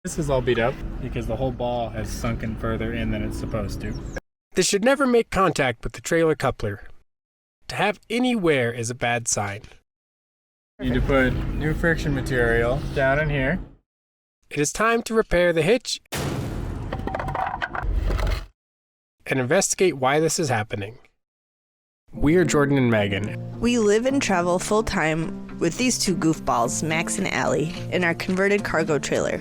This is all beat up because the whole ball has sunken further in than it's supposed to. This should never make contact with the trailer coupler. To have any wear is a bad sign. You need to put new friction material down in here. It is time to repair the hitch and investigate why this is happening. We are Jordan and Megan. We live and travel full-time with these two goofballs, Max and Allie, in our converted cargo trailer.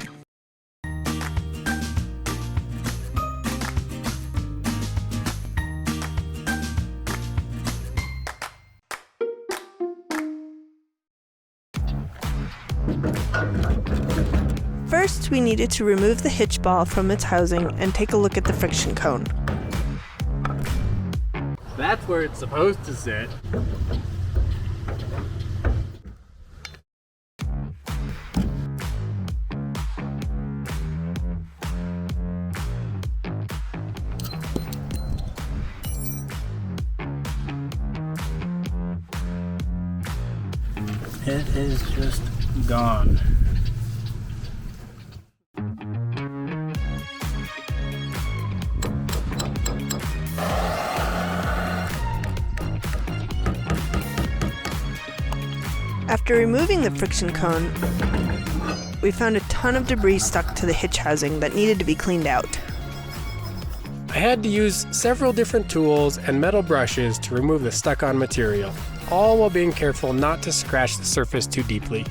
First, we needed to remove the hitch ball from its housing and take a look at the friction cone. That's where it's supposed to sit. It is just gone. After removing the friction cone, we found a ton of debris stuck to the hitch housing that needed to be cleaned out. I had to use several different tools and metal brushes to remove the stuck-on material, all while being careful not to scratch the surface too deeply.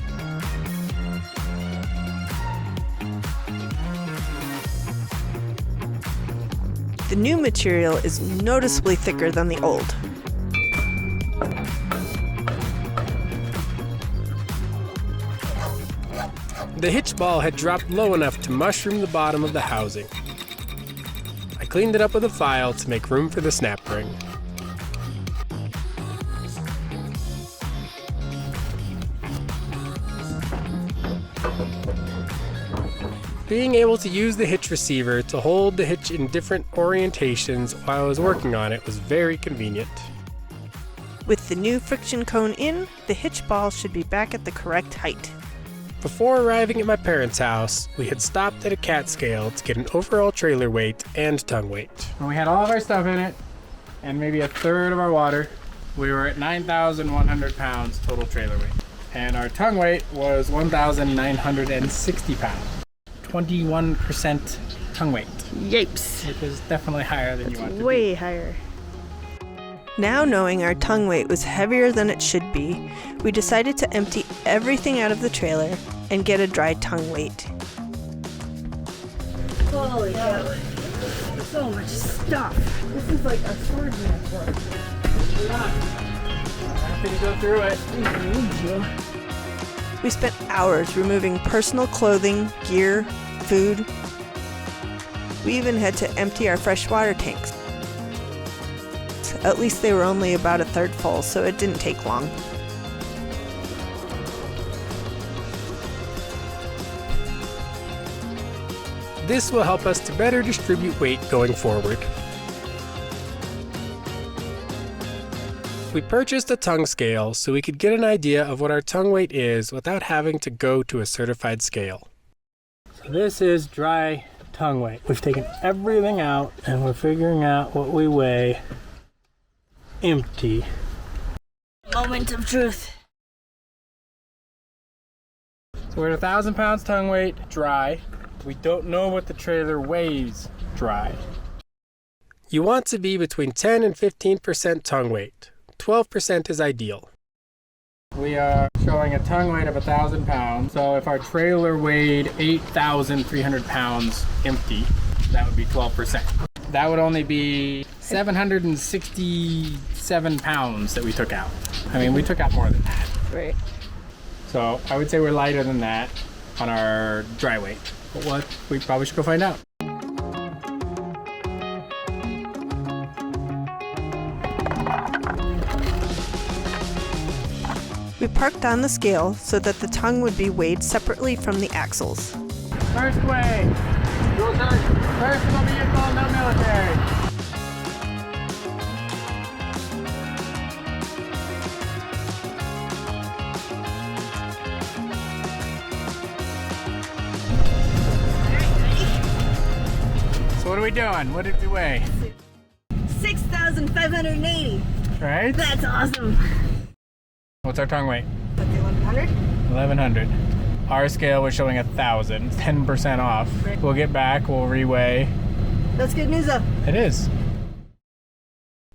The new material is noticeably thicker than the old. The hitch ball had dropped low enough to mushroom the bottom of the housing. I cleaned it up with a file to make room for the snap ring. Being able to use the hitch receiver to hold the hitch in different orientations while I was working on it was very convenient. With the new friction cone in, the hitch ball should be back at the correct height. Before arriving at my parents' house, we had stopped at a cat scale to get an overall trailer weight and tongue weight. When we had all of our stuff in it, and maybe a third of our water, we were at 9,100 pounds total trailer weight. And our tongue weight was 1,960 pounds. 21% tongue weight. Yipes! Which is definitely higher than you want to Way be. higher. Now knowing our tongue weight was heavier than it should be, we decided to empty everything out of the trailer and get a dry tongue weight. Holy cow. So much stuff. This is like a swordsman's work. Happy to go through it. We spent hours removing personal clothing, gear, food. We even had to empty our freshwater tanks. At least they were only about a third full, so it didn't take long. This will help us to better distribute weight going forward. We purchased a tongue scale so we could get an idea of what our tongue weight is without having to go to a certified scale. So this is dry tongue weight. We've taken everything out and we're figuring out what we weigh empty. Moment of truth. So we're at 1,000 pounds tongue weight dry. We don't know what the trailer weighs dry. You want to be between 10 and 15% tongue weight. 12% is ideal. We are showing a tongue weight of 1,000 pounds. So if our trailer weighed 8,300 pounds empty, that would be 12%. That would only be 767 pounds that we took out. I mean, we took out more than that. Right. So I would say we're lighter than that on our dry weight. But what? We probably should go find out. We parked on the scale so that the tongue would be weighed separately from the axles. First weigh. Personal vehicle, no military. So what are we doing? What did we weigh? 6,580. Right? That's awesome. What's our tongue weight? 1,100? 1,100. Our scale was showing 1,000, 10% off. We'll get back, we'll reweigh. That's good news though. It is.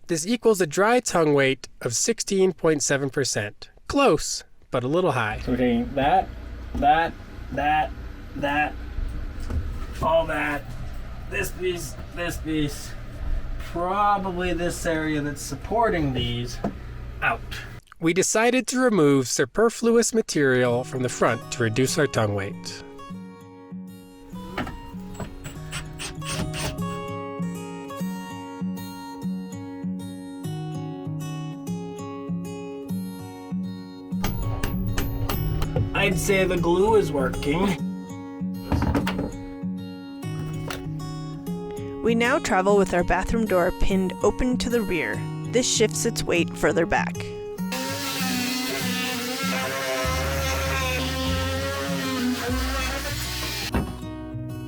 This equals a dry tongue weight of 16.7%. Close, but a little high. So we're taking that, all that, this piece, probably this area that's supporting these, out. We decided to remove superfluous material from the front to reduce our tongue weight. I'd say the glue is working. We now travel with our bathroom door pinned open to the rear. This shifts its weight further back.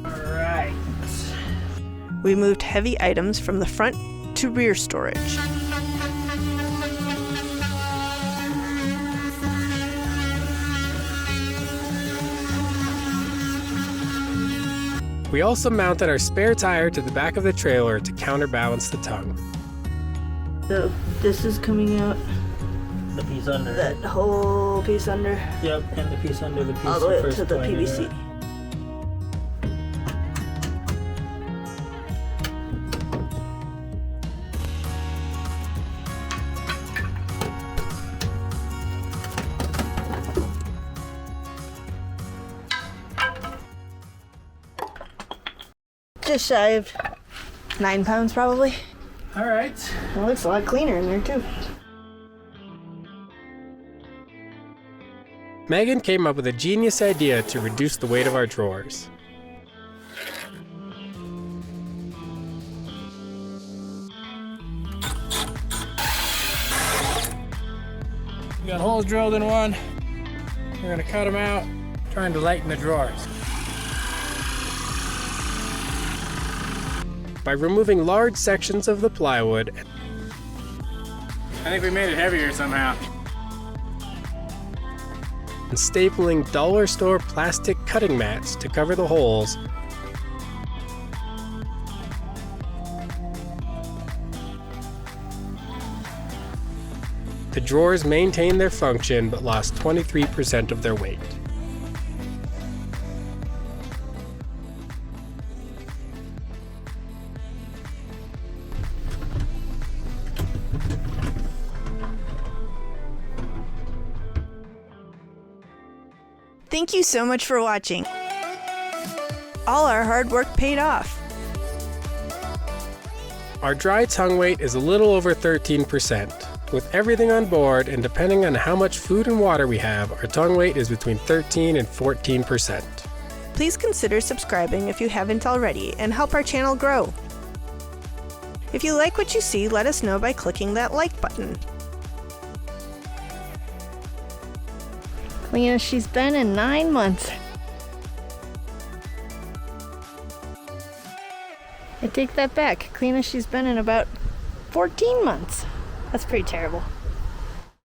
Alright. We moved heavy items from the front to rear storage. We also mounted our spare tire to the back of the trailer to counterbalance the tongue. So this is coming out, The piece under. that whole piece under, Yep, and the piece under the piece all the way up first to the pointed PVC. out. Just shy of 9 pounds probably. Alright. It looks a lot cleaner in there too. Megan came up with a genius idea to reduce the weight of our drawers. We got holes drilled in one. We're gonna cut them out, trying to lighten the drawers. By removing large sections of the plywood, I think we made it heavier somehow. and stapling dollar store plastic cutting mats to cover the holes, the drawers maintained their function but lost 23% of their weight. Thank you so much for watching. All our hard work paid off. Our dry tongue weight is a little over 13%. With everything on board and depending on how much food and water we have, our tongue weight is between 13 and 14%. Please consider subscribing if you haven't already and help our channel grow. If you like what you see, let us know by clicking that like button. Clean as she's been in 9 months. I take that back. Clean as she's been in about 14 months. That's pretty terrible.